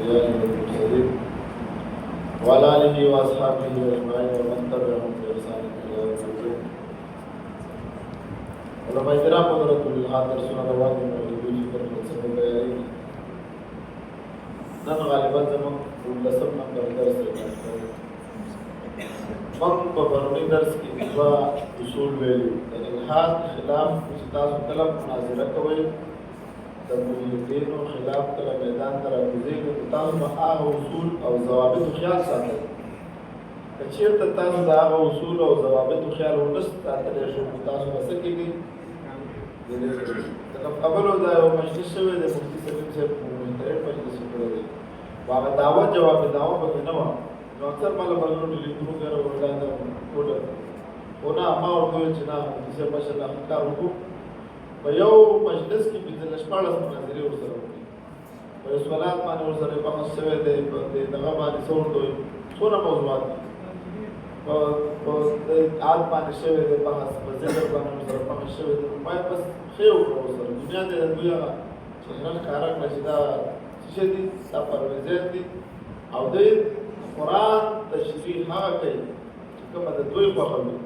الأنبياء والمرسلين وعلى آله وأصحابه أجمعين ومن تبعهم بإحسان إلى يوم الدين. علماء کرام حضرت الحاضر سنة رواتي موجودين في خدمة سبب بياني نن غالبا زمان ولسم نمبر درس من ببروني درس کی دوا اصول ویلو الحاد خلاف استاذ کلم مناظره کوي د مليدینو خلاف کله میدان ته راوځي نو تاسو به هغه اصول او ضوابط خیال ساتئ که چیرته تاسو د هغه اصول او ضوابط خیال ونه ساتلی شو تاسو به څه کېږي لکه قبلو دا یو مجلس شوی دی مفتي سلیم صاحب محترم مجلس کړی دی هغه دعوه جواب دعوه پکې نه وه نو اکثر مالا بلنو ټلیفونو غیره ورلاندې ټوله خو نه ما ورته وویل چې نه مفتي صاحب ماشاءالله ښه کار وکړو په یو مجلس کې پنځلس شپاړس مناظرې ورسره وکړي په یو سوالات باندې ورسره بحث شوی دی په دغه باندې څه ورته وایي څونه موضوعات دي په عاد باندې شوی دی بحث په ذکر باندې ورسره بحث شوی دی نو باید بس ښه یې وکړو ورسره دنیا دی د دوی هغه چې هغه ښکاره کړه چې دا څه دي دا پرویزیت دي او دوی قرآن تشریح هغه کوي چې کومه د دوی خوښه وي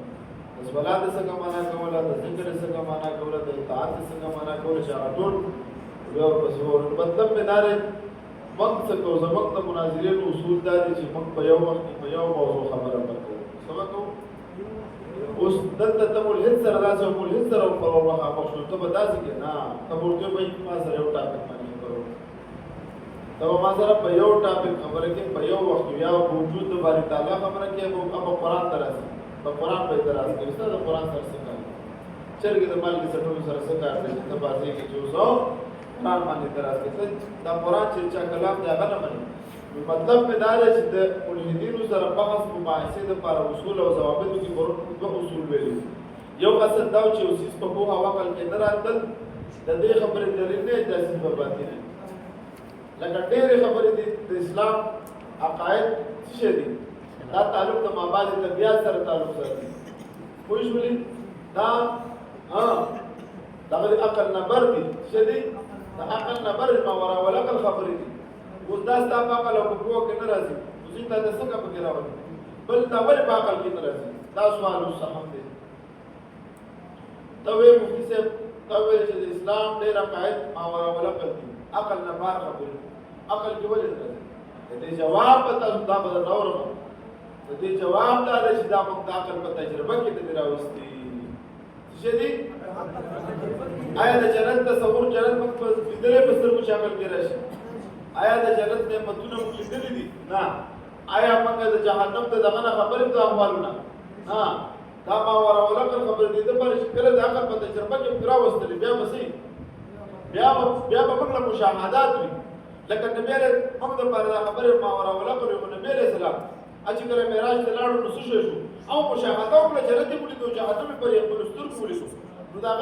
د صلات څخه معنا کوله د ذکر څخه معنا کوله د اطاعت څخه معنا کوله چې هغه ټول یو بس ور مطلب مې دا دی موږ څه کوو زموږ د مناظرې اصول دا دي چې موږ په یو وخت کې په یو موضوع خبره وکړو څه کوو اوس دلته ته ملحد سره داسې ملحد سره پر وخت مخشو ته به داسې کې نه ته ورته به ما سره یو ټاپک باندې خبرو ته ما سره په یو ټاپک خبره کې په یو وخت یا وجود د باری تعالی خبره کې او قرآن دراسي په قرآن په اعتراض کوي استاد قرآن سره څه کوي چرګ د مال کې سټول سره څه کار کوي ته بازي کې چوزو قرآن باندې اعتراض کوي دا قرآن چې چا کلام دی هغه نه مني مطلب مې دا دی چې د ملحدینو سره بحث مباحثې لپاره اصول او ضوابطو کې دوه اصول ویلي یو قصد دا چې اوسیس په پوهه او عقل کې نه راتل د دې خبرې دلیل نه داسې په باطل لکه ډېرې خبرې دي د اسلام عقاید څه دي دا تعلق د مابعد طبيعت سره تعلق ساتي پوه شولې دا د عقل نبر دي څه دي د عقل نبر ما ورا ولقل خبرې دي اوس دا ستاسو په عقل او په قوه کې نه راځي اوسې دا د څنګه پکې راوړي بل دا ولې په عقل کې نه راځي دا سوال صحیح دی دا وی مفتي صاحب دا وی چې د اسلام ډېر عقاید ما ورا ولقل دي عقل نبر خبرې عقل کې ولې راځي دې جواب پتا دا به نور دې جواب دا دی چې دا موږ د عقل په تجربه کې د راوستي څه دي آیا د جنت تصور جنت موږ په دې په سترګو شامل کې راشي آیا د جنت نعمتونه موږ لیدلې دي نه آیا موږ د جهنم ته دغه خبرې ته احوالونه ها دا ما ورولګ خبرې دي د پر شکل د عقل په تجربه کې راوستل بیا بسې بیا موږ له مشاهدات وي لکه نبی له موږ د پر خبرې ما ورولګ نبی له سلام اچھا کله معراج ته لاړو نو څه شو او مشاهده وکړه جنت دې ولیدو جهنم پر یو سترګو ولیدو نو دا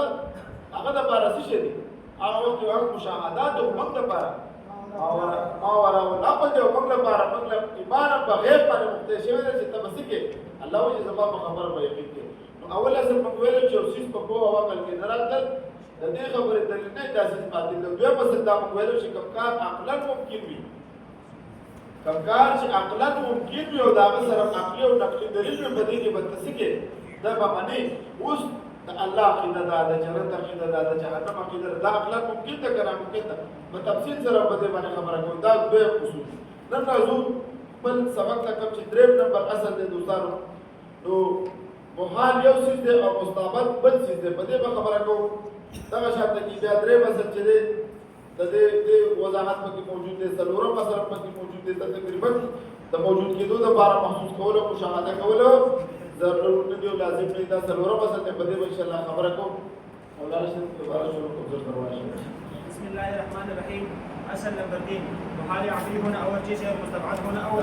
هغه د بار څه شي دي هغه وخت یو مشاهدات او موږ د بار او لا په دې موږ د بار موږ ایمان په غیب باندې مخته شوی چې تبسې کې الله وجه زما په خبره به یقین کې نو اول اصل موږ ویل چې اوسې په کوه هوا کې نه راتل د دې خبرې دلیل نه داسې پاتې نو دوی په صدا موږ ویل چې کوم کار عقلا ممکن وي کمکار چې عقلا ممکن وي او دا سره عقلي او نقلي دلیل په دې کې بدتسي کې دا به باندې اوس د الله عقیده دا د جنت عقیده دا د جهنم عقیده دا عقلا ممکن ده کنه ممکن ده په تفصیل سره په دې باندې خبره کوم دا دوه اصول نن راځو بل سبق ته کوم چې 3 نمبر اصل دی دوستانو نو محال یو څه دی او مستعبد بل څه دی په دې خبره کوم دا شرط کې بیا 3 اصل چې دی د دې وضاحت پکې موجود دي څلورم مثلا پکې موجود دي تقریبا د موجود کېدو لپاره محسوس کول او مشاهده کول ضروري نه دی لازم نه دا څلورم مثلا په دې ان شاء الله خبره کوم مولانا شیخ دوباره شروع کوم ضرور راشي بسم الله الرحمن الرحيم اصل نمبر 3 محال عقلی هنا اول چیز ہے مستبعد هنا اول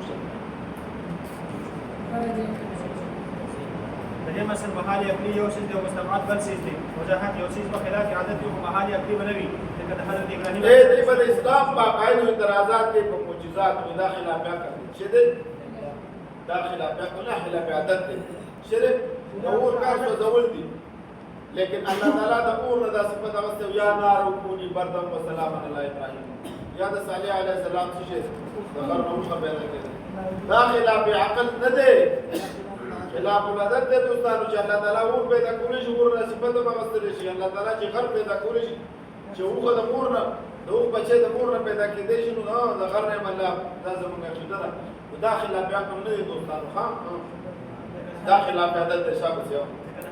چیز دې مثلا محال عقلی یو څه دی او مستبعد بل څه دی وجاهت یو څه په خلاف عادت یو محال عقلی بنوي لکه د حضرت ابراهیم دې په اسلام باقاعده اعتراضات کې په معجزات او داخله بیا کوي چې دې داخله بیا نه خلاف عادت دي شرک نور کار څه ډول دي لیکن الله تعالی د اور نه دا صفت واغسته یا نار کونی بردم و سلام علی ابراهیم یا د صالح علیه السلام څه شي د غر نو پیدا کړي دا خلاف عقل نه دی خلاف العادت دی دوستانو چې الله تعالی اور پیدا کولی شي اور نه صفت واغسته شي الله تعالی چې غر پیدا کولی شي چې اوغه د مور نه د اوغه بچي د مور نه پیدا کېدې شي نو د غر نه الله دا زموږ عقیده ده دا خلاف عقل نه دی دوستانو ها دا خلاف عادت دی شابه یو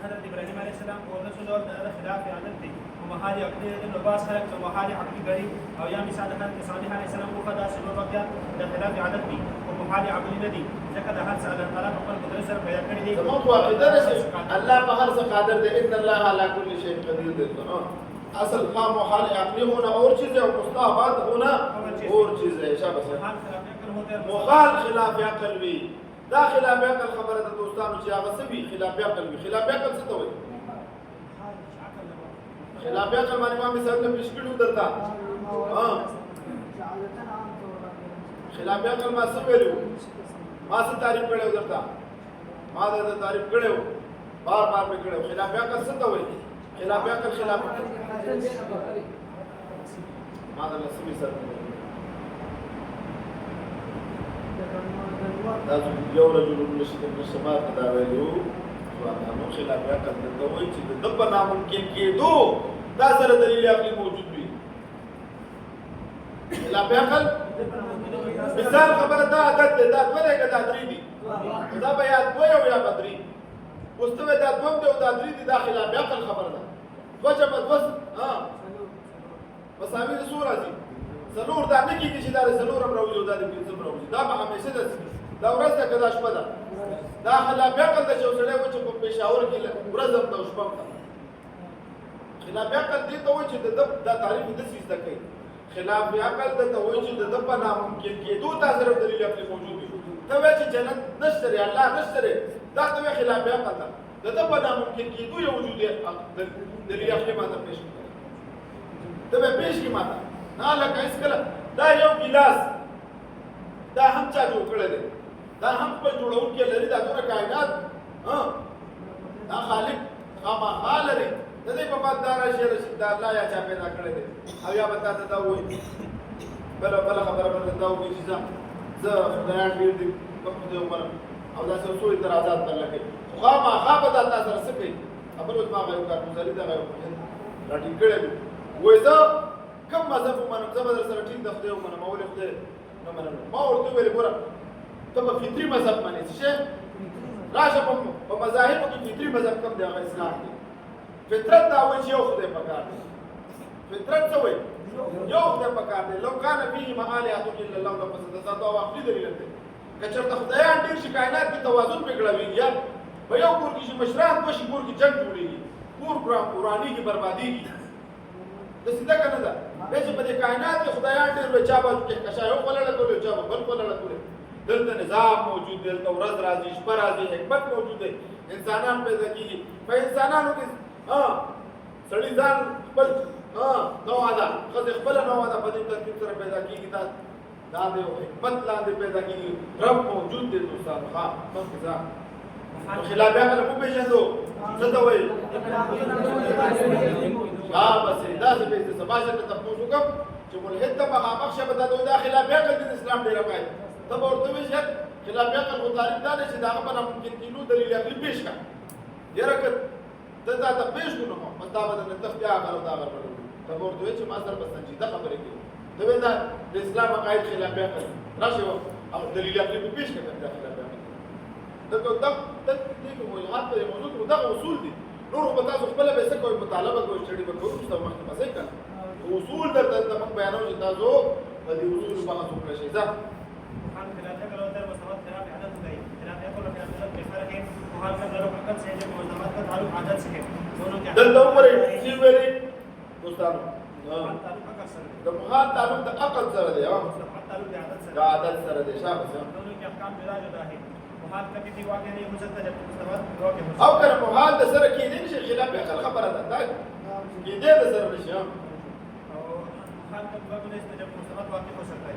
حضرت ابراهیم علیه السلام او رسول الله د خلاف عادت دی او محال عقلی د لباس خلق او محال عقلی غری او یا مثال حضرت صالح علیه السلام کو خدا سلو وقیا د خلاف عادت دی او محال عقلی نه دی ځکه د هر څه الله تعالی په خپل قدرت سره پیدا کړی دی زموږ عقیده ده چې الله په هر څه قادر دی ان الله على كل شيء قدير دی اصل خام محال عقلی ہونا اور چیز ہے اور مستحبات ہونا اور چیز ہے شابه محال خلاف عقل وی دا خلاف عقل خبره د دوستانو چې هغه سوي خلاف عقل وي خلاف عقل څه ته وایي خلاف عقل باندې ما مثال ته پیش کړو درته ها خلاف عقل ما څه ویلو ما څه تعریف کړو درته ما دا تعریف کړو بار بار په کړو خلاف عقل څه ته وایي خلاف عقل خلاف ما دا لسمي سره دا یو رجل نشد السماء دا ویلو نو خلاف عقل د دوی چې د په ناممکن کېدو دا سره دلیل عقلی موجود وي خلاف عقل مثال خبره دا عادت ده دا دوه کې دا درې دي دا بیا دوه یو یا بدري واستوي دا دوه او دا درې دي دا خلاف عقل خبره ده وجب بس ها مساوي د سور راځي ضرور دا نه کیږي چې دا ضرور امروي دا د پنځم امروي دا به همیشه ده دا ورځ ده کدا شپه ده دا خلاف عقل د چوسړې و چې په پېښور کې ورځ هم د شپه ده خلاف عقل دې ته و چې د تعریف د سیس ده کوي خلاف عقل د ته و چې د په ناممکن کېدو تا سره دلیل خپل موجود وي ته و چې جنت نشته الله نشته دا ته خلاف عقل ده د په ناممکن کېدو یو وجود دلیل خپل ماته پېښ کړي ته به پېښ کی ماته نه لکه اس کله دا یو ګلاس دا هم چا جوړ کړی دی دا هم په جوړونکي لري دا ټول کائنات ها دا خالق خامخا لري د دې په بعد دا راشي رشید الله یا چا پیدا کړی دی او یا بتا ته دا وایي بل خبره باندې دا وایي چې زه خدایان ډیر دي کوم دې عمر او دا څه څو اعتراضات پر لګي خامخا به دا تاسو سره څه کوي خبر اوس ما غو کار مزاري دا غو راټینګ کړی وایي زه کوم مذهب ومنم زه به در سره ټینګ د خدای ومنم او له خدای نه منم ما ورته ویل ګوره ته په فطري مذهب باندې څه راشه په مذاهب کې فطري مذهب کوم دی هغه اسلام دی فطرت دا وایي چې یو خدای پکار دی فطرت څه وایي یو خدای پکار دی لو کان فيه معالهه الا الله لفسدت دا واقعي دلیل دی که چېرته خدایان ډېر شي کائنات کې توازن بګړوي یا په یو کور کې چې مشران دوه شي کور کې جنګ جوړېږي کور قرآني کې بربادېږي د سیده کنه ده به چې په دې کائنات کې خدایان ډېر وي چا به کښا یو بلل کولو چا به بل بلل کولو دلته نظام موجود دی دلته ورځ راځي شپه راځي حکمت موجود دی انسانان پیدا کیږي په انسانانو کې سړی ځان خپل نوع ده خځه خپل نوع ده په دې ترتیب سره پیدا کیږي دا د حکمت لاندې پیدا کیږي رب موجود دی دوستانو ها کوم ځا خلاف عقل په پیژندو څه ته وایي بس دا څه به سباشه ته تاسو کوم چې ملحد ته مخامخ شه به دا خلاف عقل د اسلام ډیر راغی ته ورته وایي چې خلاف عقل او تعریف دا چې دا په ممکن کینو دلیل عقلی پیش کا یره که دا پیش کو نو مطلب دا نه تخیا غلط دا غلط ته ورته وایي چې ما سره بس سنجیده خبرې کوي دا د اسلام عقاید خلاف عقل راشه او دلیل عقلی پیش کا دا خلاف عقل دا دې کومه حالت په موضوع دا اصول دي نور په تاسو خپل به څه کوئی مطالبه کوئی چړي به کوم څه محکمه ځای کړه اصول درته د موږ بیانو چې تاسو په دې اصول باندې څه شي ځه خان خلاف عقل او در مساوات خلاف عادت دی خلاف عقل او خلاف عادت په فرق ہے محال کا ضرب عقل سے جو مساوات کا تعلق عادت سے ہے دونوں کے دلته عمر چې ویلي دوستانو د محال تعلق د عقل سره دی او تعلق د عادت سره د عادت سره دی شابه دونوں کے احکام جدا جدا ہے محال کبھی بھی واقع نہیں ہو سکتا جب مستوات واقع ہو او کنه محال د سره کې دي چې خلاف عقل خبره ده دا کې دې د سره نشي او محال کبھی واقع نہیں جب مستوات واقع ہو سکتا ہے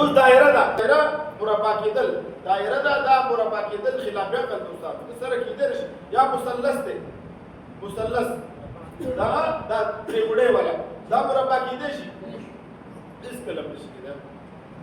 اوس دایره ده دایره مربع کېدل دایره ده دا مربع کېدل خلاف عقل د استاد سره کېدل شي یا مثلث دی مثلث دا تریبډي والا دا مربع کېدل شي اس کلم نشي کېدل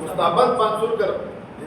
مستعبد منظور کړ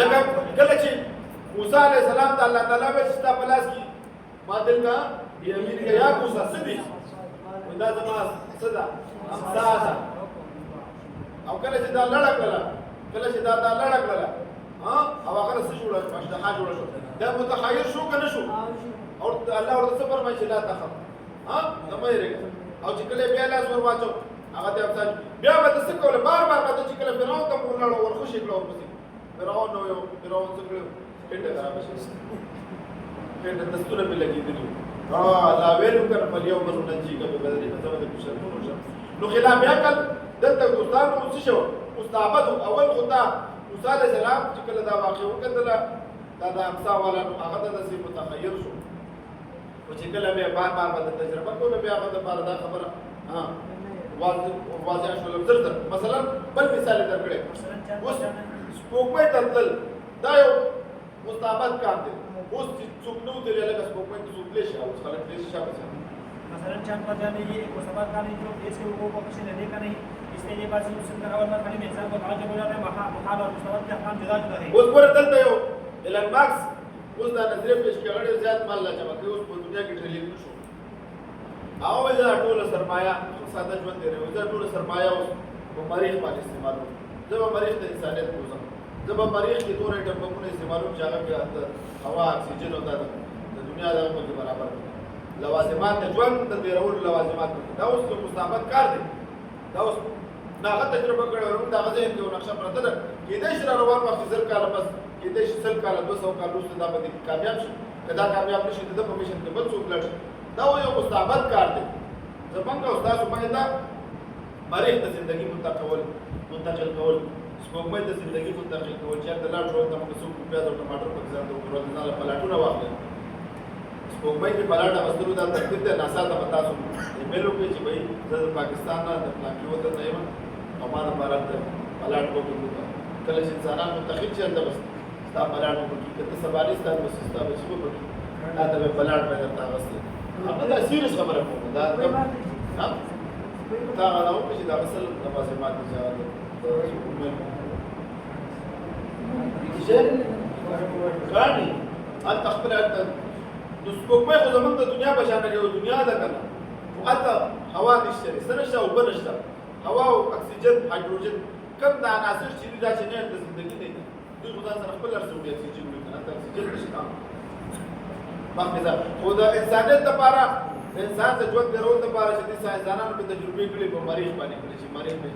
لکه کله چې موسی علیہ السلام ته الله تعالی وایي چې تاسو پلاس کی مادل کا یمین کې یا موسی سدي دا زما صدا امساده او کله چې دا لړ کړه کله چې دا لړ کړه او هغه څه جوړه مشدحه جوړه شو دا متحیر شو کنه شو او الله ورته څه فرمایي چې لا تخف نه مې رګه او چې کله بیا لاس ور واچو هغه ته افسان بیا به څه کوله بار به چې کله فرعون ته ورلاړو ورخوشي کړو ورپسې فرعون نو یو فرعون څه کړو کېنده خراب شي کېنده دستونه په لګېدلی دا ویلو کنه په یو بل ننجي کبه بدري په سبب د شرمونو شم نو خلاف عقل دلته دوستانو څه شو مستعبد اول خدا موسی عليه السلام چې کله دا واقع وکړه دا امسا والا نو هغه د نصیب متخیر شو او چې کله به بار د تجربه کوله بیا هغه د بار دا خبره واضح شو لفظ مثلا بل مثال درکړي اوس سپوږمۍ تل دا یو مستعبد کار دی اوس چې څوک نو دی لکه سپوږمۍ ته څوک لشي او خلک لشي شابه مثلا چاند پر جانے یہ ایک مستعبد کار ہے جو اس کے حقوق کو کسی نے دیکھا نہیں اس لیے یہ بات سن کر اول مرحلے میں انسان کو تعجب ہو جاتا ہے محال اور مستعبد کے احکام جدا جدا ہے اوس ګوره دلته یو ایلن ماکس اوس دا نظریه پیش کړي ډېر زیات مال لا جمع کوي اوس په دنیا کې ټریلیون شو او دا ټول سرمایه ساده ژوند دی دا ټول سرمایه اوس په مریخ باندې استعمالو زه به مریخ ته انسانیت کوم زه به مریخ کې تورې ټمپونه استعمالو چې هغه کې هوا اکسیجن او د دنیا د په برابر لوازمات ژوند د ډیرولو لوازمات دا اوس کوم مستعبد کار دی دا اوس دا هغه تجربه کړو دا هغه ځین کې نقشه پرته ده کې دې شر روان وخت زر کاله بس کې دې شل کاله 200 کاله وروسته دا به کامیاب شي کدا کامیاب نشي د پوزیشن کې بل څوک لړ دا یو مستعبد کار دی زمونږ استاد باندې دا مریخ د ژوندۍ منتقل کول سپوږمۍ د ژوندۍ منتقل کول چې د لاټ ورو ته موږ څوک پیاز او ټماټر په ځان د ورو نه پلاټونه واخلي سپوږمۍ کې پلاټه وسترو دا ترتیب د ناسا ته پتا سو ایمیلو کې چې وای د پاکستان نه د پلاټي وته نه یم او ما نه بارات پلاټ کو کې کله چې انسانان منتخب چې اند بس دا پلاټ کو کې کته سبالي ستاسو وسستا به شو په دا د پلاټ په درته واسي هغه دا سیریس خبره کوم دا ها دا غواړم چې دا اصل د لوازمات اجازه غاني انت خپل انت د سپوږمۍ خو زمونږ د دنیا په شان یو دنیا ده کنه او انت هوا نشته سره او بل نشته هوا او اکسیجن هایدروجن کوم د عناصر چې دا چې نه د زندګۍ نه دوی خو ځان سره خپل ارزښت اکسیجن کنه انت اکسیجن نشته مخکې خو د انسانیت لپاره انسان د ژوند درول لپاره چې د ساينسدانانو په تجربه کړي په مریخ باندې کړي چې مریخ په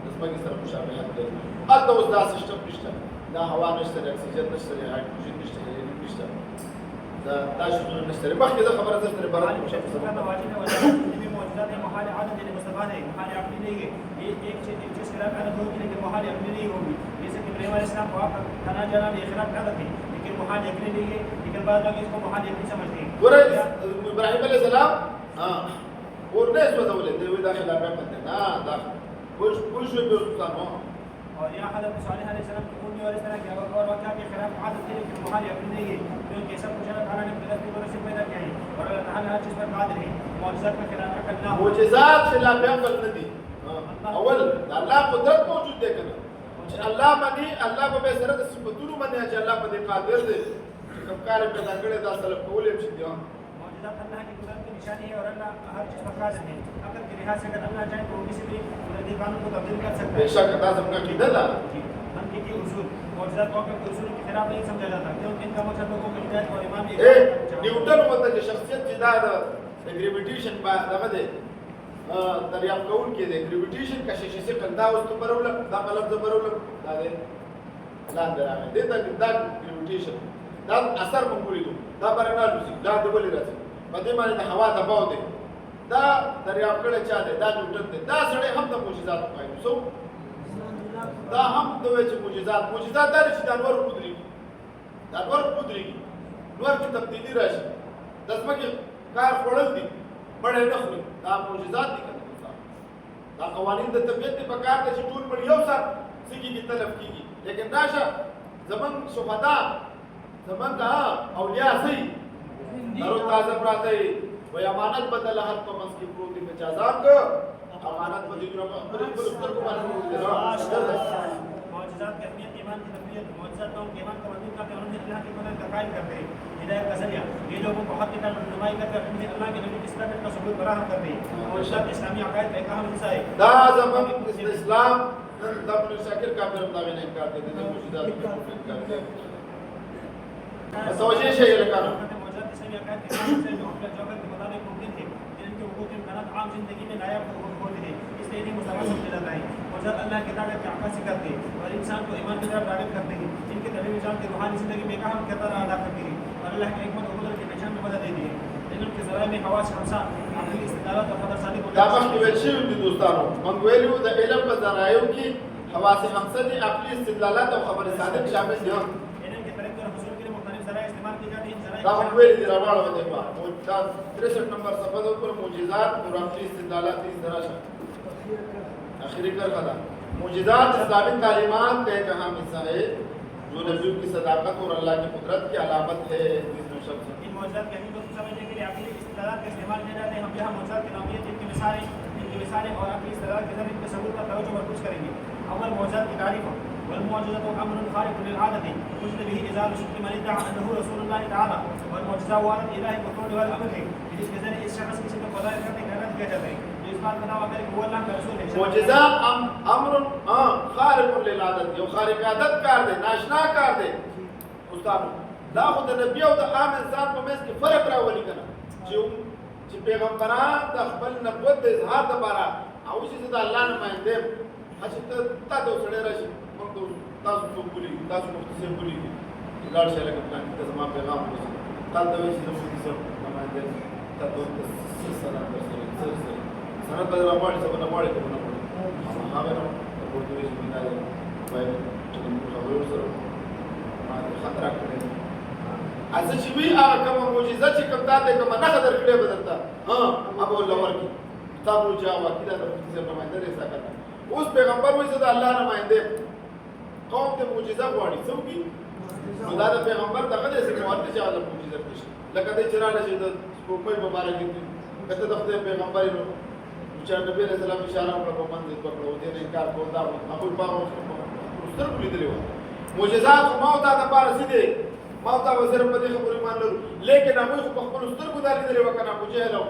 نسبت سره مشابهت لري البته اوس دا سیستم نشته دا هوا نشته اکسیجن نشته هایدروجن نشته نشته دا شنو نشته مخکې دا خبره زړه برابر مشه په سبب دا واجب نه وجه موجودات ہے محال عادت یعنی مستفاد ہے محال عقلی نہیں ہے یہ ایک چیز خلاف عادت ہوگی لیکن محال عقلی نہیں ہوگی جیسے کہ ابراہیم علیہ السلام کو کھانا جانا یہ خلاف عادت ہے لیکن محال عقلی نہیں ہے لیکن بعض لوگ اس کو محال عقلی سمجھتے ہیں ابراہیم علیہ السلام اور نه سوځولې دوی دا خلاف عادت نه دا کوم شو به وسامو اور یہاں حضرت صالح علیہ السلام کی قوم اور اس طرح کے اور واقعہ کے خلاف عادت ہے لیکن محال عقلی نہیں ہے کیونکہ سب کچھ اللہ تعالیٰ نے قدرت کی طرف سے پیدا کیا ہے اور اللہ تعالیٰ ہر چیز پر قادر ہے معجزات کا خلاف عقل نہ ہو معجزات خلاف عقل نه دي اول الله قدرت موجود دی کنه چې الله باندې الله به سره د صفاتونو باندې چې الله باندې قادر دی کوم کار پیدا کړی دا سره کولې شي دی معجزات اللہ کی قدرت کی نشانی ہے اور اللہ ہر چیز پر قادر ہے عقل کے لحاظ سے اگر اللہ چاہے تو کسی بھی قدرتی قانون کو تبدیل کر سکتا ہے بیشک دا زموږ عقیده ده منطقی اصول معجزات کو عقل کے اصول کے خلاف نہیں سمجھا جاتا کیونکہ ان کا مقصد لوگوں کو ہدایت اور ایمان نیوټن وته چې شخصیت چې دا د ګریویټیشن دغه دی دریافت کوونکی دی ګریویټیشن کشش شي دا اوس ته برولم دا مطلب د برولم دا دی لاندې راغی دا ګریویټیشن دا اثر مونږ ولیدو دا برنالوزي دا د بلې راځي په دې باندې د هوا دباو دی دا دریافت کړی چا دی دا نیوټن دی دا سړی هم د معجزاتو پایلو سو دا هم دوی چې معجزات دا چې د انور قدرېږي نور کې تبدیلي راشي د ځمکې کار خوړل دي مړی نه خوري دا معجزات دي که دا قوانین د طبیعت دي په کار ده چې ټول مړي یو سات څه کېږي تلف کېږي لیکن راشه زمونږ شهدا زمونږ اولیاء صحیح درو تازه پراته یې وایي امانت به د لحد په منځ کې پروت دی که چا ځان که امانت به د خپلو سترګو باندې پروت دی معجزات کی اہمیت ایمان کی تقویت معجزات لوگوں کے ایمان کا مضبوط کرتے ہیں انہیں اللہ کی قدرت کا قائم کرتے ہیں ہدایت کا ذریعہ یہ لوگوں کو حق کی طرف رہنمائی کرتے ہیں انہیں اللہ کے نبی کی صداقت کا ثبوت فراہم کرتے ہیں معجزات اسلامی عقائد کا ایک اہم حصہ ہے دا زمان اسلام دا ابن شاکر کافر داغے نے انکار دیتے ہیں معجزات کو انکار دیتے ہیں توجہ ہے یہ لکھانا معجزات اسلامی عقائد کے اہم حصہ جو اپنے جوہر کے مطابق ممکن تھے جن کے حقوق امکانات عام زندگی میں نایاب ہوتے ہیں اس لیے انہیں مسلمان سمجھا جاتا ہے معجزات اللہ کی طاقت کی عکاسی کرتے ہیں اور انسان کو ایمان کی طرف راغب کرتے ہیں جن کے طبی نظام کی روحانی زندگی میں ایک اہم کردار ادا کرتے ہیں اور اللہ کی حکمت و قدرت کی پہچان میں مدد دیتی ہے علم کے ذرائع میں حواس خمسہ عقلی استدلالات اور قدر صادق دا مخکې ویل شوي دي دوستانو موږ ویلي وو د علم په ذرایعو کې حواس خمسه دي عقلي استدلالات او خبر صادق شامل دي علم کے ترقی اور حصول کے لیے مختلف ذرائع استعمال کی جاتی ہیں دا موږ ویلي دي راواړه ودې په دا 63 نمبر صفحه د اوپر معجزات اور عقلي استدلالات اس طرح سے آخری کرخا دا معجزات اسلامی تعلیمات کا ایک اہم حصہ ہے جو نبیوں کی صداقت اور اللہ کی قدرت کی علامت ہے ان معجزات کی اہمیت کو سمجھنے کے لیے عقلی استدلالات کا استعمال کیا جاتا ہے ہم یہاں معجزات کی نوعیت جن کی مثالیں اور عقلی استدلالات کے ذریعے ان کے ثبوت پر توجہ مرکوز کریں گے اول معجزات کی تعریف والمعجزات امر خارق للعادة وجد به ازال شك من ادعى انه رسول الله تعالى والمعجزہ وارد الہی بقول والامر ہے جس کے ذریعے اس شخص کسی کو فضائل کرنے کا اعلان کیا جاتا ہے جو اس بات کا دعویٰ کرے کہ وہ اللہ کا رسول ہے معجزہ امر خارق للعادت یو خارق عادت کار دے ناشنا کار دے استاد دا خود نبی او د عام انسان په منځ کې فرق راولي کنه چې پیغمبران د خپل نبوت د اظهار لپاره او چې د الله نمائنده چې تاسو سره راشي موږ تاسو څو بولی تاسو مختصر بولی لاړ شي لکه پلان کې زما پیغام ورسېږي تاسو د وایي چې د مختصر نمائنده تاسو د سره سره په راوړل څه نه وړي کوم نه هغه نو د ورته چې بنا دی وایي چې موږ خبرو سره ما خطر کړی از چې وی هغه کوم معجزه چې کوم تاسو کوم نه خبر کړی بدلتا ابو لور کی تاسو جواب کړه د مختصر نمائنده رسا کړه اوس پیغمبر وایي چې د الله نمائنده قوم ته معجزه غواړي څوکي خدا د پیغمبر دغه د سموات چې الله معجزه کوي لکه د چرانه چې د کومې مبارک دي کته د خدای پیغمبر نو چې نبی رسول الله اشاره وکړه په باندې پکړو دې نه انکار کوو دا هغه په ستر لیدلې و معجزات ما ته د پاره سي دي ما ته وزیر په دې خبرې مانلو لیکن هغه په خپل سترګو دا لیدلې وکنه په جهلو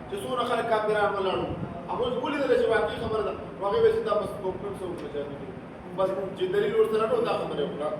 چې څونه خلک کافرانو ولاړو هغه خپل لیدل چې واقعي خبره ده هغه به دا بس کوم څه وکړي بس چې دلیل ورسره نو دا خبره وکړه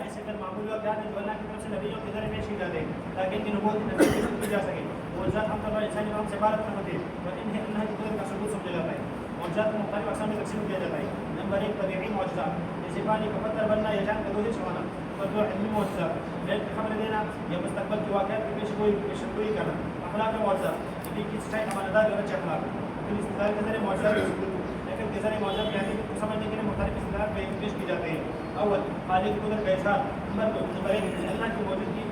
ایسے کل معمول واقعات جو اللہ کی طرف سے نبیوں کے ذریعے پیش کی جاتے ہیں تاکہ ان کی نبوت کی تصدیق کی جا سکے معجزات عام طور پر انسانی عوام سے عبارت نہیں ہوتے اور انہیں اللہ کی قدرت کا ثبوت سمجھا جاتا ہے معجزات کو مختلف اقسام میں تقسیم کیا جاتا ہے نمبر 1 طبیعی معجزات جیسے پانی کا پتھر بننا یا جان کا دودھ چھوانا اور دو علمی معجزات غیب کی خبر دینا یا مستقبل کے واقعات کی پیشگوئی کرنا اخلاق معجزات نبی کی سچائی امانتداری اور اچھے اخلاق پھر استدلال کے ذریعے معجزات کے ذریعے معجزات کی حقیقت کو سمجھنے کے لیے مختلف استدلالات پیش کی جاتے ہیں اول خالق کی قدرت کا اظہار نمبر 2 اللہ کی موجودگی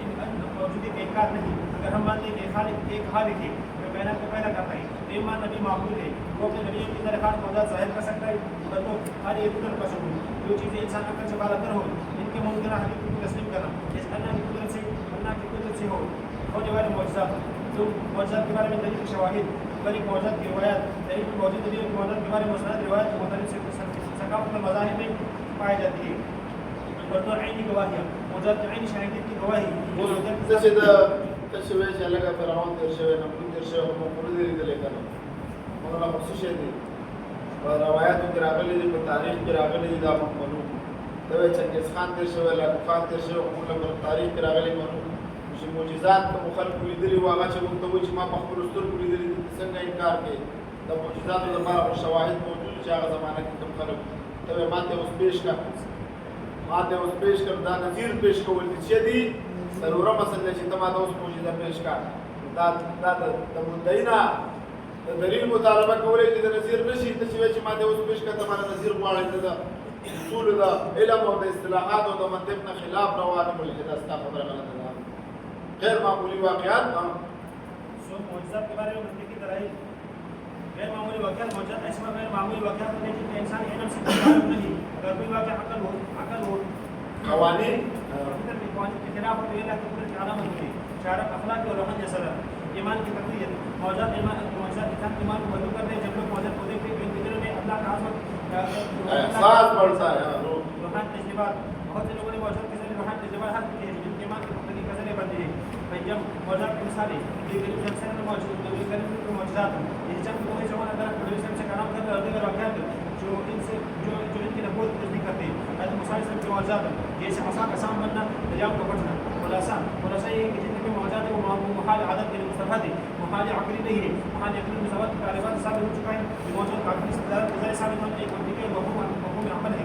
کا انکار نہیں اگر ہم مانتے ہیں کہ خالق ایک خالق ہے جو کائنات کو پیدا کرتا ہے تو ایمان نبی معبود ہے وہ اپنے نبیوں کی طرح خاص موجودات ظاہر کر سکتا ہے نمبر 2 خالق قدرت کا ثبوت جو چیزیں انسان عقل سے بالاتر ہو ان کے ممکنہ حقیقت کو تسلیم کرنا اس اللہ کی قدرت سے ہونے والے معجزات جو معجزات کے بارے میں دلیل شواہد مختلف معجزات کی روایات دلیل موجود دلیل کی معجزات کے بارے میں مستند روایات جو مختلف ثقافت اور مذاہب میں پائی جاتی ہے نمبر 2 عینی گواہیاں معجزات کی عینی شاہدیت کی گواہی چې د تشوي چې لګه فرعون تر شوی نه موږ تر شوی موږ په دې لیدل کنه موږ لا خصوصي شي دي روایتو کې راغلي دي په تاریخ کې راغلي دي دا موږ منو دا چنګیز خان تر شوی لا خان تر شوی موږ په تاریخ کې راغلي منو چې معجزات په مخالف لیدلي واغه چې موږ ته و چې ما په خپل سترګو لیدلي څنګه انکار کوي د معجزاتو لپاره شواهد موجود چې هغه زمانه کې کوم خلک ته ماته اوس پیش کا ماته اوس پیش کړ دا نظیر پیش کول چې دي ضروره مسله چې تماته اوس معجزه پیش کا دا د مدینا دلیل مطالبه کولای چې د نظیر نشي ته چې وایي چې ما دې اوس پیش کړه ته مانه نظیر غواړې ته د اصول د علم او د اصطلاحات او د منطق نه خلاف روانه کړي چې دا ستا خبره غلطه ده غیر معمولی واقعات سو معجزات کے بارے میں منطقی دلائل غیر معمولی واقعات معجزات ایسے غیر معمولی واقعات ہیں جن میں انسان علم سے مطالب نہیں اگر کوئی واقعہ عقل ہو قوانین قوانین کے خلاف ہو تو یہ اللہ کی قدرت کی علامت ہوتی ہے شارع اخلاق اور روحانی اثر ایمان کی تقویت معجزات انسان ایمان کو مضبوط کرتے ہیں جب لوگ معجزات کو دیکھتے ہیں ان دلوں میں اللہ کا عظمت احساس بڑھتا ہے روحانی تجربات بہت سے لوگوں نے معجزات کے ذریعے روحانی تجربات حاصل کیے ہیں جن کے ایمان کی پختگی کا ذریعہ بنتے ہیں جب معجزات کی مثالیں یہ غریب شخص نے معجزات یہ جب کوئی زمان اگر نبی سے کلام کرتے اور دیگر واقعات جو ان کی نبوت کی تصدیق کرتے ہیں حضرت موسیٰ علیہ السلام کی معجزات جیسے عصا کا سام بننا دریاؤں کا بچنا خلاصہ یہ ہے کہ جتنے بھی معجزات ہیں وہ محال عادت کے مصطفیٰ تھے محال عقلی نہیں ہے محال عقلی مصطفیٰ کے طالبات ثابت ہو چکا ہے یہ معجزات عقلی استدلال کے ذریعے ثابت ہونے ایک منطقی اور مفہوم عمل ہے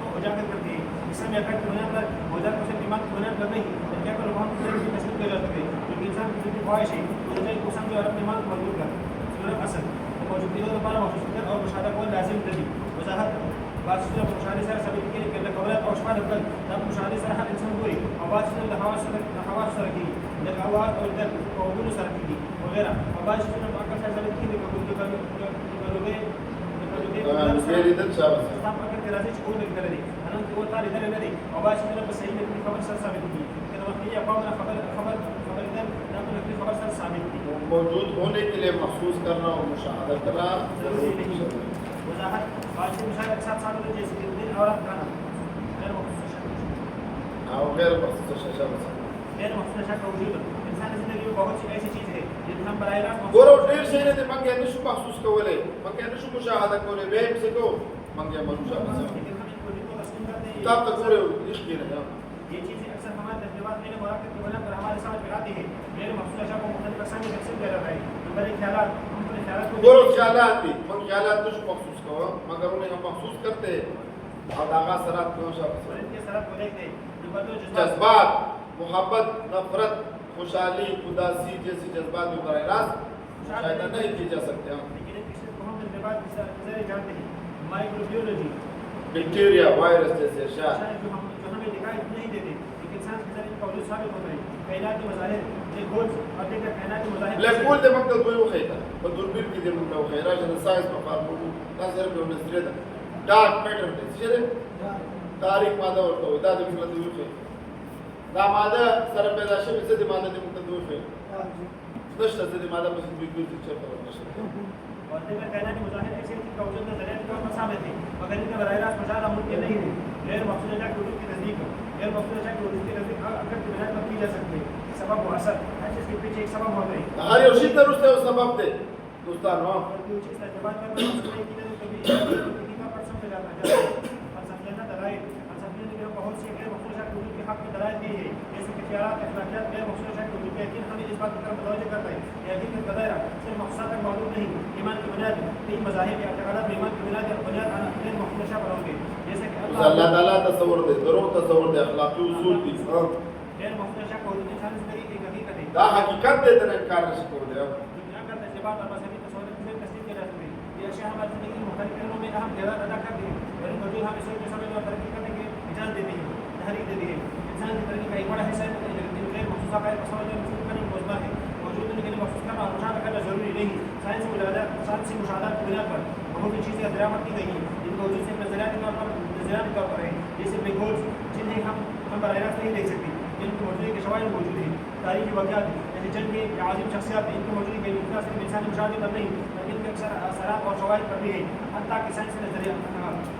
کو اجاگر کرتی ہے اس میں عقائد کی بنیاد پر معجزات کو صرف ایمان کی بنیاد پر نہیں بلکہ عقل و فہم کی ذریعے تسلیم کیا جا سکے کیونکہ انسان کی ذاتی خواہش ہے معجزات کو سمجھے اور اپنے ایمان کو مضبوط کر صورت اصل موجودگی دوبارہ محسوس کر اور مشاہدہ کو لازم کر دی وضاحت بعض چیزیں مشاہدے سے ثابت کی کہ اللہ قبلات اور اشفاء رکھل تب مشاہدے سے ہر انسان ہوئی اور بعض چیزیں لحواس سے رکھی لیکن آواز اور درد اور عبور سے رکھی وغیرہ اور بعض چیزیں عقل سے ثابت کی لیکن موجود ہونے کے لیے محسوس کرنا اور مشاہدہ کرنا ضروری نہیں وضاحت بعض مشاہدے کے ساتھ ثابت ہو جیسے کہ دل اور کھانا غیر مخصوص شک کا وجود انسان کی زندگی میں بہت سی ایسی چیز ہے جن ہم براہ راست ګورو ډېر شی نه دي منګه نشو محسوس کولای منګه نشو مشاهده کولای به څه کو منګه مشاهده کتاب ته ګورو هیڅ کې نه یہ چیزیں اکثر ہمارے تجربات میں مراقبت کی بنا پر ہمارے سمجھ میں آتی ہے غیر مخصوص اشیاء کو مختلف اقسام میں تقسیم کیا جاتا ہے نمبر ایک خیالات ہم اپنے خیالات کو ګورو خیالات دي من خیالات نشو محسوس کوو مگر انہیں ہم محسوس کرتے ہیں اور داغا سرات کو شخص ان کے سرات کو دیکھتے ہیں نمبر دو جذبات محبت نفرت خوشحالی اداسی جیسی جذبات بھی براہ راست مشاہدہ نہیں کی جا سکتے ہیں لیکن اس کو ہم تجربات کے ذریعے جانتے ہیں مائکروبیولوجی بیکٹیریا وائرس جیسے اشیاء جو ہمیں دکھائی نہیں دیتے لیکن انسان کے ذریعے کا وجود ثابت ہوتا ہے کائنات کے مظاہر بلیک ہولز اور دیگر کائنات کے مظاہر بلیک ہول دے مقصد دوی وخیتا په دوربین کې دې موږ وخیرا چې ساينس په فارمولو دا صرف یو نظریه ده ډارک میټر دی چې ده تاریخ ماده ورته وي دا د مطلب دی وخی دا ماده سره پیدا شوی څه دی ماده دې مقصد وخی نشته دې ماده په دې کې چې څه نشته اور دیگر کائنات کے مظاہر ایسے ہیں کہ وجود میں ذریعہ کے طور پر ثابت ہے مگر ان کا براہ راست مشاہدہ ممکن نہیں ہے غیر مخصوص اشیاء کے وجود کی تصدیق غیر مخصوص اشیاء کے وجود کی تصدیق عقل کی بنیاد پر کی جا سکتی ہے سبب و اثر ہر چیز کے پیچھے ایک سبب ہوتا ہے ہر یو شی درست ہے سبب دے دوستانو کوئی چیز تجربات پر محسوس نہیں کی جاتی کبھی حقیقت پر سمجھا جاتا ہے اور سمجھنا دلائل اور سمجھنے کے بہت سی غیر مخصوص اشیاء کے وجود کے حق میں دلائل دی ہے جیسے کہ خیالات اخلاقیات غیر مخصوص اشیاء کے وجود کے یقین ہمیں اس بات کی طرف متوجہ کرتا ہے کہ حقیقت کا دائرہ صرف مقصد تک موجود نہیں ایمان کی بنیاد تین مذاہب یا اعتقادات میں ایمان کی بنیاد اور بنیاد غیر مخصوص اشیاء پر ہوں گے جیسے کہ اللہ تعالیٰ تصور دے درو تصور دے اخلاقی اصول دی غیر مخصوص اشیاء کو وجود انسانی زندگی کی حقیقت ہے دا حقیقت دے تن انکار نشی کو دے دنیا کا تجربات اور مذہبی تصور سے تصدیق کیا جاتی ہے یہ اشیاء ہماری زندگی کی مختلف پہلوؤں میں اہم کردار ادا کرتی ہیں اور ان وجود ہمیں سوچ سمجھ اور ترقی کرنے کی اجازت دیتی ہے تحریک دیتی ہے انسان کی ترقی کا ایک بڑا حصہ غیر مخصوص عقائد کو سمجھنے محسوس کرنے کی موجودہ ہے موجود ہونے کے لیے محسوس کرنا اور مشاہدہ کرنا ضروری نہیں سائنسی مشاہدات کی بنیاد پر بہت سی چیزیں دریافت کی گئی ہیں جن کا وجود صرف نظریاتی طور پر ہے جیسے بلیک ہولز جنہیں ہم براہ راست نہیں دیکھ سکتے جن کی موجودگی کے شواہد موجود ہیں تاریخی واقعات جیسے جنگ کے عظیم شخصیات ان کی موجودگی کے نہ صرف انسانی مشاہدے پر نہیں بلکہ ان کے اکثر اثرات اور شواہد پر بھی ہے حتیٰ کہ سائنسی نظریات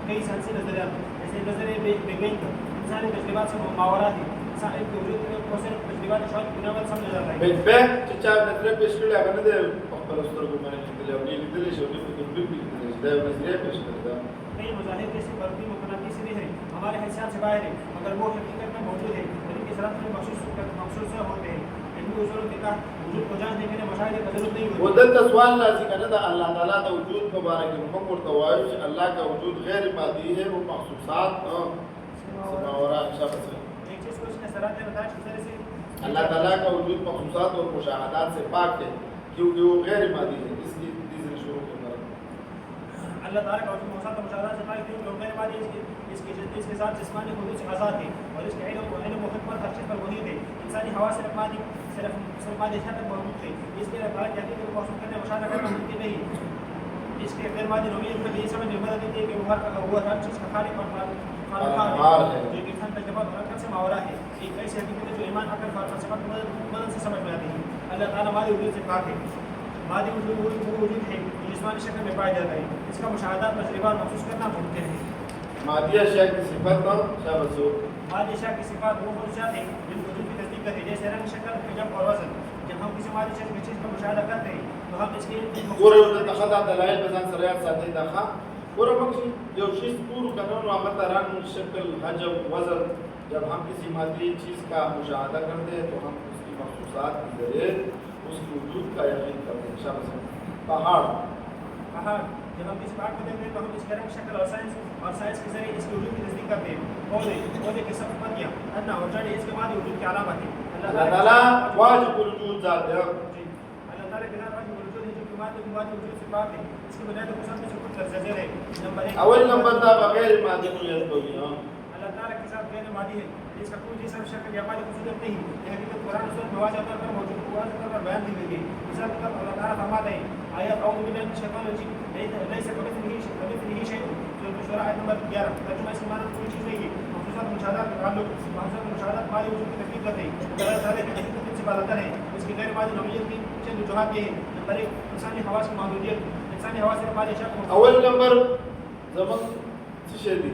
کئی سائنسی نظریات جیسے نظریہ بگ بینگ انسانی تجربات سے ماورا ہے ایک وجود کو صرف تجربات کے شواہد کی بنیاد پر سمجھا جاتا ہے بگ بینگ چې چا نظریه پیش کړې هغه نه دی په خپلو سترګو باندې لیدلی او نه یې لیدلی شي او نه یې په دوربین کې لیدلی شي دا یو نظریه پیش کړې ده کئی مظاہر جیسے برقی مقناطیسی بھی ہے ہمارے حیثیت سے باہر ہے مگر وہ حقیقت میں موجود ہے اور ان کی صورت میں مخصوص ہوتے ہیں علمی اصولوں کے وجود کو جاننے کے لیے مشاہدے کا ضرورت نہیں ہوتی ودلته سوال راځي که نه د الله تعالی د وجود په باره کې موږ ورته وایو چې الله کا وجود غیر مادي ہے وہ مخصوصات سماورا شخص ایک چیز کو اس نے صراحت بتایا کہ اللہ تعالیٰ کا وجود مخصوصات اور مشاہدات سے پاک ہے کیونکہ وہ غیر مادی ہے. اس کی تیسری شروع کے بعد اللہ تعالیٰ کا وجود مخصوصات اور مشاہدات سے پاک ہے کیونکہ وہ غیر مادی ہے. اس کے ساتھ جسمانی حدود سے آزاد ہے اور اس کے علم و حکمت ہر چیز پر محیط ہے. انسانی ہوا صرف مادی اشیاء تک محدود ہے. اس کے اللہ تعالیٰ کی حقیقت کو محسوس کرنے مشاہدہ کرنا ممکن نہیں. اس کے غیر مادی نوعیت میں یہ سمجھ مدد دیتی ہے کہ وہ ہر چیز کا خالق اور خالقار ہے جو کہ انسان تجربات اور عقل سے ماورا ہے. ایک ایسی حقیقت ہے جو ایمان عقل فلسفہ کی مدد سے سمجھ میں آتی ہے. اللہ تعالیٰ مادی وجود سے پاک ہے. مادی وجود وہ وجود ہے جو جسمانی شکل میں پایا جاتا ہے. اس کا مشاہدات تجربات محسوس کرنا ممکن ہے. مادی اشیاء کی صفت کا کیا بسو؟ مادی اشیاء کی صفات وہ خصوصیات ہیں جن کو وجود کی تصدیق کرتے ہیں جیسے رنگ شکل حجم اور وزن. جب ہم کسی مادی چیز کا مشاہدہ کرتے ہیں تو ہم اس کے پورے تخدا دلائل بزن سریات ساتھی داخا پورا مقصد جو چیز پورا قانون وامت رنگ شکل حجم وزن جب ہم کسی مادی چیز کا مشاہدہ کرتے ہیں تو ہم اس کی مخصوصات کے ذریعے اس کی وجود کا یقین کرتے ہیں. شاہ پہاڑ جب ہم کسی پہاڑ کو دیکھتے ہیں تو ہم اس کے رنگ شکل اور سائنس کے ذریعے اس کے وجود کی تصدیق کرتے ہیں. پودے کی سب پتیاں انا اور جڑیں اس کے بعد وجود کی علامت ہے. اللہ تعالیٰ واجب الوجود ذات ہے. اللہ تعالیٰ کے ذات واجب الوجود ہے جو کہ مادی وجود سے پاک ہے. اس کی بنیاد خصوصیات میں سے کچھ درج ہے. اول نمبر تھا بغیر مادی نوعیت کو بھی. اللہ تعالیٰ کے ساتھ غیر مادی ہے. اس کا کوئی جسم شکل یا مادی خصوصیت نہیں. یہ حقیقت قرآن سورۃ میں واضح طور پر موجود بیان کی گئی ہے. مثال کے طور پر اللہ تعالیٰ فرماتا ہے آیات اعوذ باللہ من الشیطان الرجیم لیس کمثلہ شیء سورۃ آیت نمبر 11. ترجمہ اس کے معنی کوئی چیز نہیں ہے. مخصوصات مشاہدات کے تعلق مشاہدات مادی وجود کی تصدیق کرتے ہیں. اللہ تعالیٰ کی حقیقت سے بالاتر ہے. اس کی غیر مادی نوعیت کی چند وجوہات یہ ہیں. نمبر 1 انسانی حواس کی محدودیت. انسانی حواس صرف مادی اشیاء کو اول نمبر زمان چشدی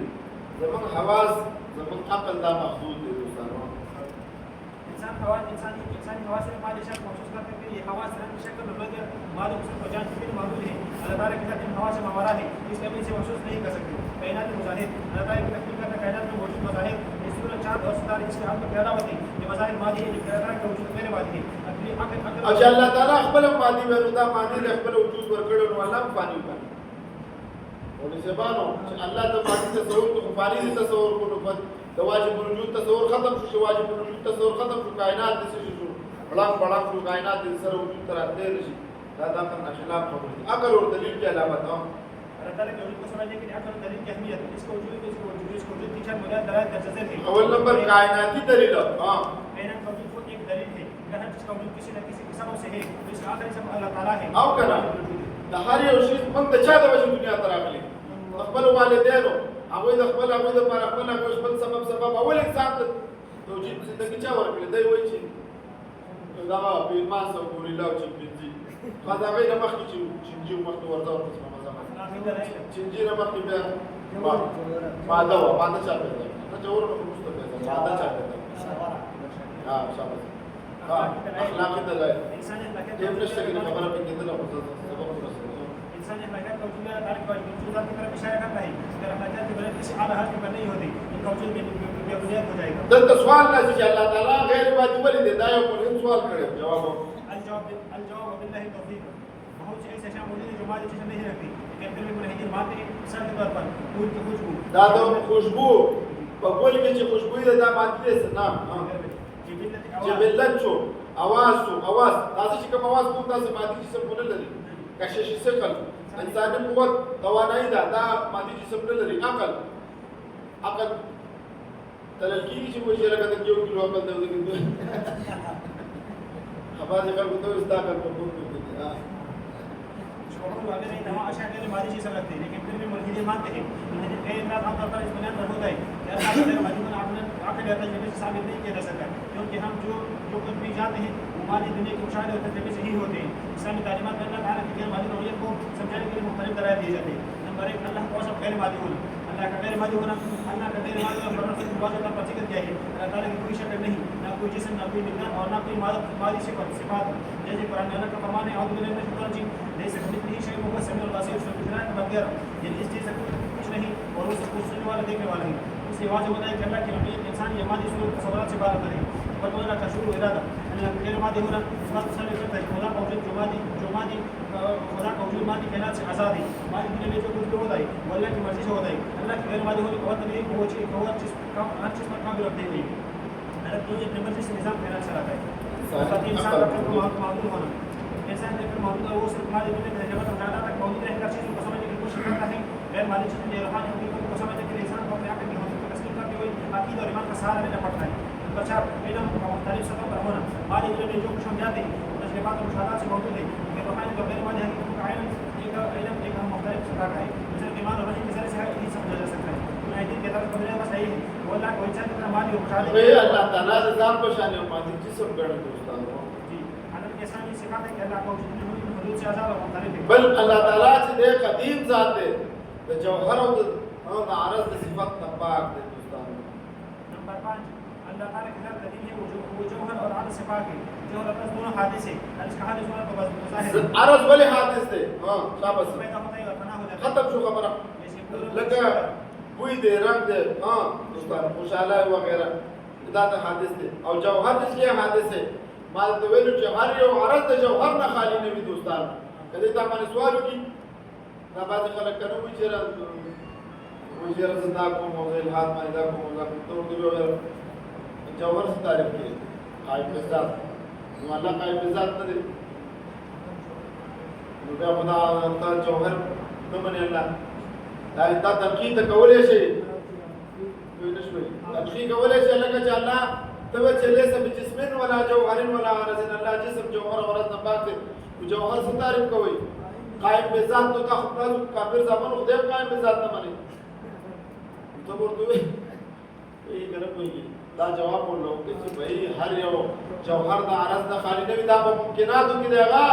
زمان حواس زمان عقل دا محدود ہے دوستانو. انسانی حواس صرف مادی اشیاء کو محسوس کرتے ہیں. یہ حواس رنگ شکل اور وغیرہ مادی خصوصیات کو جاننے کے لیے محدود ہے. اللہ تعالیٰ کے ساتھ ان حواس سے ماورا ہے. اس لیے ہم اسے محسوس نہیں کر سکتے. کائنات مظاہر. اللہ تعالیٰ کی تخلیق کرتا کائنات میں موجود مظاہر سورج چاند اور ستارے اس کے حال میں پیدا ہوتے ہیں. یہ مظاہر مادی ہے جبکہ اللہ تعالیٰ کا وجود غیر مادی ہے. اچھا اللہ تعالیٰ خپل مادی وردا مادی له خپل وجود ورکړو نو الله فانی وکړي. ولې سبانو الله د مادي تصور کو فانی تصور کو نو د واجب الوجود تصور ختم شو. واجب الوجود تصور ختم شو. کائنات د څه شو بڑا شو. کائنات د سره وجود تر اندر شي. دا د خلاف خبره دي. اگر اور دلیل کی علامت ہو اللہ تعالیٰ کے وجود کو سمجھنے کے لیے عقل اور دلیل کی اہمیت ہے. اس کو وجود کی چند بنیاد دلائل درج ذیل ہیں. اول نمبر کائناتی دلیل. ہاں کائنات کا وجود خود ایک دلیل ہے. ہر چیز کا وجود کسی نہ کسی سبب سے ہے. اس کا آخری سبب اللہ تعالیٰ ہے. او کنا د هر یو شی من د چا د وجه دنیا ته راغلی. خپل والدینو هغه د خپل پر خپل سبب اول انسان ته توجید زندگی چا ورکړي. دی وایي چې دا په ایمان سره ګوري لا چې پنځي خدای د مخکې چې مخکې ورته ورته چنجي نه مخکې بیا ماده چا پیدا نه جوړ نو مستقبل ماده چا پیدا. ها شابه اخلاقی دلائل جب نشته کې خبره پکې کېدل او سبب ورسره انسانی اخلاقیات کا وجود اللہ تعالیٰ کی وجودات کی طرف اشارہ کرتا ہے. اگر اخلاقیات کی بنیاد کسی اعلیٰ حد پر نہیں ہوتی ان کا وجود بے بنیاد ہو جائے گا. دلته سوال نه چې اللہ تعالیٰ غیر واجب لري دا یو کوم سوال کړی. جواب بالله توفیق. بہت سے ایسے اشیاء موجود ہیں جو مادی چیزیں نہیں رکھتی لیکن دل میں منحجر مانتے ہیں. مثال کے طور پر پھول کی خوشبو. دا د خوشبو په ګل کې چې خوشبو ده دا مادي ده نه جبلت شو اواز تاسو چې کوم اواز کوم تاسو مادي جسم نه لري. کشش ثقل انساني قوت توانایي دا مادي جسم نه لري. عقل تلقی چې وایي لکه د یو کیلو عقل دی خبر ذکر کو تو استعمال کو شعور وغیرہ تمام اشیاء کے مادی چیزیں رکھتے ہیں لیکن پھر بھی ملحدین مانتے ہیں. ملحدین کئی اعتراض عام طور پر اس بنیاد پر ہوتا ہے کہ اللہ غیر مادی کو عقل یا تجربے سے ثابت نہیں کیا جا سکتا کیونکہ ہم جو کچھ بھی جانتے ہیں وہ مادی دنیا کے مشاہدے اور تجربے سے ہی ہوتے ہیں. اسلامی تعلیمات میں اللہ تعالیٰ کی غیر مادی نوعیت کو سمجھانے کے لیے مختلف دلائل دیے جاتے ہیں. نمبر 1 اللہ کا وصف غیر مادی ہونا. اللہ کا غیر مادی ہونا واضح طور پر ذکر کیا ہے. اللہ تعالیٰ کی کوئی شکل نہیں, نہ کوئی جسم, نہ کوئی مقدار اور نہ کوئی مادی صفات. جیسے قرآن میں اللہ کا فرمان ہے اعوذ باللہ من الشیطان الرجیم لیس کمثلہ شیء وهو السمیع البصیر. اس میں کچھ وغیرہ یعنی اس چیز سے کچھ نہیں اور وہ سب کچھ سننے والا دیکھنے والا ہے. اس سے واضح ہوتا ہے کہ اللہ کی نوعیت انسان یا مادی صورت تصورات سے باہر ہے. بطور کا شروع ارادہ اللہ غیر مادی ہونا اس بات کو ثابت کرتا ہے کہ خدا کا وجود خدا کا وجود مادی کائنات سے آزاد ہے. مادی دنیا میں جو کچھ بھی ہوتا ہے وہ اللہ کی مرضی سے ہوتا ہے. اللہ کی غیر مادی ہونے کا مطلب یہ کہ وہ ہر چیز پر قابل رکھتے ہوئے عدد دو ایک نمبر جس نظام خیال چلاتا ہے ساتھ ہی انسان کا معدود ہونا انسان کے معدود ہے وہ صرف مالی دنیا میں جب زیادہ تک موجود رہے ہر چیز کو سمجھنے کی کوشش کرتا ہے غیر مالی چیزوں میں روحانی حقیقت کو سمجھنے کے لیے انسان کو اپنے عقل کی حقیقت کو تسلیم کرتے ہوئے عقیدہ اور ایمان کا سہارا لینا پڑتا ہے بچہ علم کا مختلف سطحوں پر ہونا مالی دنیا میں جو کچھ ہم جاتے ہیں تجربات اور مشاہدات سے موجود ہے کہ روحانی اور غیر مالی حقیقت کا علم ایک مختلف سطح کا ہے مثلا ایمان اور وحی کے ذریعے سے ہر چیز سمجھا جا سکتا ہے میں دین کے طرف بننے کا صحیح ہے وہ اللہ کو انسان کی طرح مالی اور مشاہدے اللہ تعالیٰ نظام کو شان مادی جسم گڑھ دوستان جی حضرت کے سامنے سکھاتا ہے کہ اللہ کو جتنی ہوئی حدود سے آزاد اور مختلف ہے بل اللہ تعالیٰ سے دے قدیم ذات ہے تو جوہر و عرض صفت تپاک دے دوستان نمبر 5 اللہ تعالیٰ کی ذات قدیم ہے وہ جوہر اور عرض سے پاک ہے جوہر اپنے دونوں حادث ہے عرض کا حادث ہونا تو بس ظاہر ہے عرض والے حادث تھے ہاں شاباش پیدا ہوتا ہے اور فنا ہو جاتا ہے ختم شو خبر لگا بوئی دے رنگ دے ہاں دوستان خوشحالہ وغیرہ ذات حادث تھے اور جوہر اس لیے حادث ہے مال تو ویلو جوہر یو عرض دے جوہر نہ خالی نبی دوستان کدی تا میں سوال کی نہ بعد خلق کرو وچرا زندہ کو موزل ہاتھ میں دا کو موزل تو دیو جوہر سے تعریف کی قائم ذات نو اللہ قائم ذات نہ دے نو بیا خدا تا جوہر نو من اللہ دا تنقید کولې شي کوئی نشوي تنقید کولې شي لکه چې الله تو چلے سب جسمن ولا جوهر ولا عرض الله جسم جوهر عرض نه پاتې جوهر سے تعریف کوي قائم بذات تو کا خپل کافر زمان خدای قائم بذات نه مانی تو ورته وي کنه کوي دا جواب ورلو چې بھائی هر یو جوهر دا عرض نه خالی نه دا ممکنات کې دیغه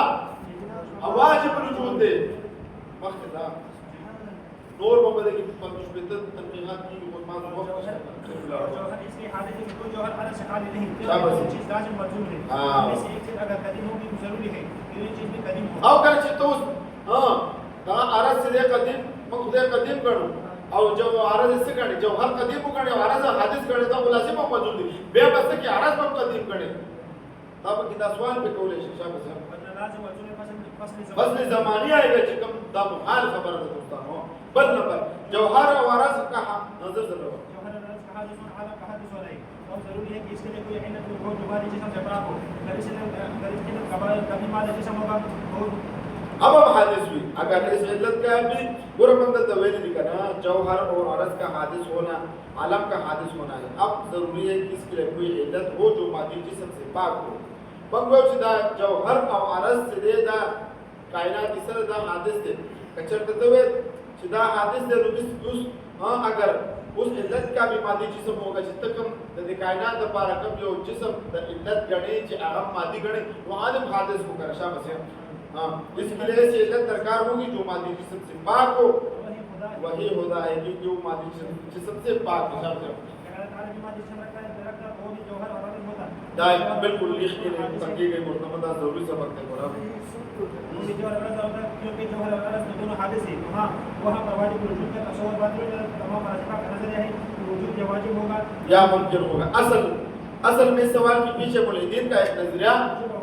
واجب الوجود دی وخت دا نور بابا کی پنځه شپږ تنقیحات کی خدمات وخت جوہر اس لیے حادث ہے کہ کوئی جوہر عرض سے خالی نہیں کوئی چیز لازم موجود ہے اس سے ایک چیز اگر قدیم ہوگی تو ضروری ہے کہ یہ چیز بھی قدیم ہو او کله چې تو ہاں دا عرض سے قدیم موږ خدای قدیم کړو او جو عرض سے کړي جوهر قدیم کړي عرض حادث کړي دا لازم موجود دي بیا بس کہ عرض هم قدیم کړي دا په دا سوال په کولې شي شابه لازم موجود فصل زمانی آئے گا چکم دا محال خبر ہے دوستانو بل نمبر جوہر و عرض کا نظر ضرور جوہر و عرض کا حادث عالم کا حادث ہو رہا ہے اور ضروری ہے کہ اس کے لیے کوئی علت ہو جو ہماری جسم سے پاک ہو اگر اس نے قبائل کبھی مال جسم ہوگا اب حادث ہوئی اگر اس علت کا بھی پورا بندہ دویل نہیں کرنا جوہر اور عرض کا حادث ہونا عالم کا حادث ہونا ہے اب ضروری ہے کہ اس کے لیے کوئی علت ہو جو مادی جسم سے پاک ہو بنگو چدا جوہر او عرض سے دے دا کائنات کی سر دا حادث دے کچرتے دوے چدا حادث دے رو اس ہاں اگر اس علت کا بھی مادی جسم ہوگا جس تکم دا کائنات دا پارا کم جو جسم دا علت گنے چی اغم مادی گنے وہ عالم حادث ہو کر شاہ بسیار ہاں اس کے لئے سے علت درکار ہوگی جو مادی جسم سے پاک ہو وہی خدا ہے کہ جو مادی جسم سے پاک ہو شاہ بسیار دائم بالکل لکھ کے لیے تنگی گئی مرتبہ ضروری سبق ہے قرآن کیونکہ جوہر اور عرض دونوں حادث ہیں وہاں پر واجب الوجود کا تصور باطل ہے تمام فلاسفہ کا نظریہ ہے کہ وجود یا واجب ہوگا یا ممکن ہوگا اصل میں سوال کے پیچھے ملحدین کا ایک نظریہ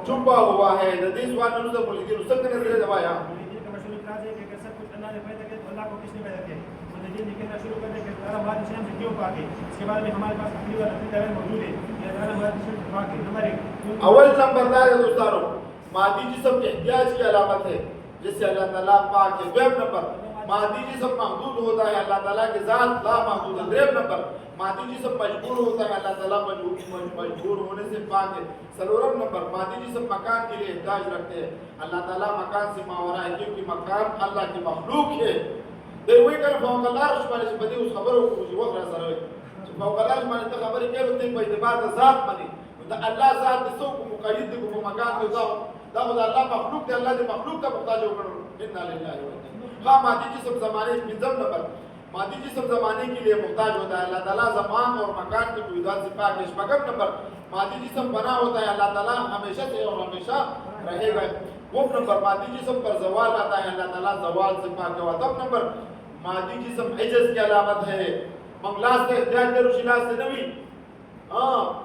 چھپا ہوا ہے حدیث سوال میں نظر ملحدین اس کا نظریہ دوایا ملحدین کا مشہور اعتراض ہے کہ اگر سب کچھ اللہ نے پیدا کیا تو اللہ کو کس نے پیدا کیا ملحدین لکھنا شروع کر دیں کہ اللہ ہمارے جسم سے کیوں پاک ہے اس کے بعد میں ہمارے پاس عقلی اور عقلی دلیل موجود ہے کہ اللہ ہمارے جسم سے پاک ہے نمبر 1 اول نمبر ہے دوستانو مادی جسم کے احتیاج کی علامت ہے جس سے اللہ تعالیٰ پاک ہے دویم نمبر مادی جسم محدود ہوتا ہے اللہ تعالیٰ کے ذات لا محدود ہے دریم نمبر مادی جسم مجبور ہوتا ہے اللہ تعالیٰ مجبور ہونے سے پاک ہے سلورم نمبر مادی جسم مکان کے لیے احتیاج رکھتے ہیں اللہ تعالیٰ مکان سے ماورا ہے کیونکہ مکان اللہ کی مخلوق ہے دے وہی کر فوق اللہ رش مانے سے بدی اس خبروں کو مجھے وقت رہا سروے فوق اللہ رش مانے تا خبری کیا ہوتے ہیں کوئی اعتبار دا ذات مانی اللہ ذات دسو کو مقید کو مکان کو دا خدا اللہ مخلوق دے اللہ دے مخلوق کا محتاج ہو کر اننا للہ و انا مادی جسم زمانے منظم نمبر مادی جسم زمانے کے لیے محتاج ہوتا ہے اللہ تعالیٰ زمان اور مکان کی قیودات سے پاک ہے مگم نمبر مادی جسم بنا ہوتا ہے اللہ تعالیٰ ہمیشہ سے اور ہمیشہ رہے گا وہ نمبر مادی جسم پر زوال آتا ہے اللہ تعالیٰ زوال سے پاک ہے تب نمبر مادی جسم عجز کی علامت ہے منگلاس کا احتیاج دے روشیلاس سے نوی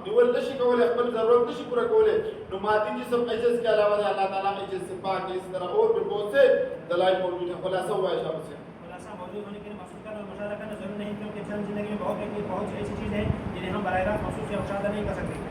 دیول نشی کولے اقبل ضرورت نشی پورا کولے نو مادی جسم عجز کے علاوہ ہے اللہ تعالیٰ عجز سے پاک ہے اس طرح اور بھی بہت سے دلائل موجود ہیں خلاصہ ہوا ہے شاہ سے خلاصہ موجود ہونے کے لیے محسوس کرنا اور مشاہدہ کرنا ضروری نہیں کیونکہ انسان زندگی میں بہت سی ایسی چیز ہے جنہیں ہم براہ راست محسوس یا مشاہدہ نہیں کر سکتے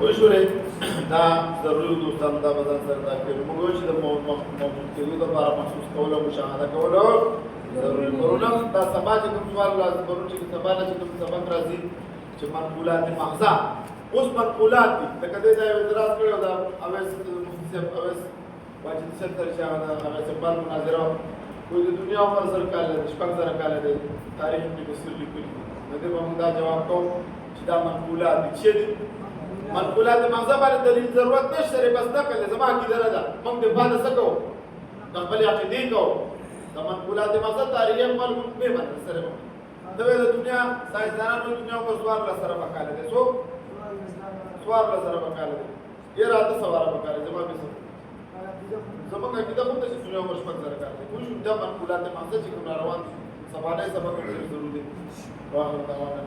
وشوري دا ضروري دوستان دا بدن سره دا کې موږ چې د موجود کېدو لپاره محسوس کول او مشاهده کول ضروري کورونه دا سبا چې کوم سوال لازم ضروري چې سبا چې کوم سبق راځي چې منقولات محضه اوس منقولات دي لکه دې ځای اعتراض کړو دا اوس مفتي صاحب اوس واجب سنتر چې هغه اوس په مناظره کوئی د دنیا عمر سره کال شپږ سره کال دی تاریخ کې کثیر لیکلي نو دې باندې دا جواب کوم چې دا منقولات دي چې منقولات مغزه باندې دلیل ضرورت نشته بس نقل زما کی دره ده موږ د باندې سکو د خپل عقیدې کو د منقولات مغزه تاریخ خپل به باندې سره د دنیا ساينسدانانو دنیا په سوار لا سره وکاله دي سو سوار لا سره وکاله دي یې راته سوار وکاله زما به سو زما کی د کوم څه دنیا په سپک سره کوي خو شو د منقولات مغزه چې کوم روان سبا نه سبا ضروري واخر دعوانا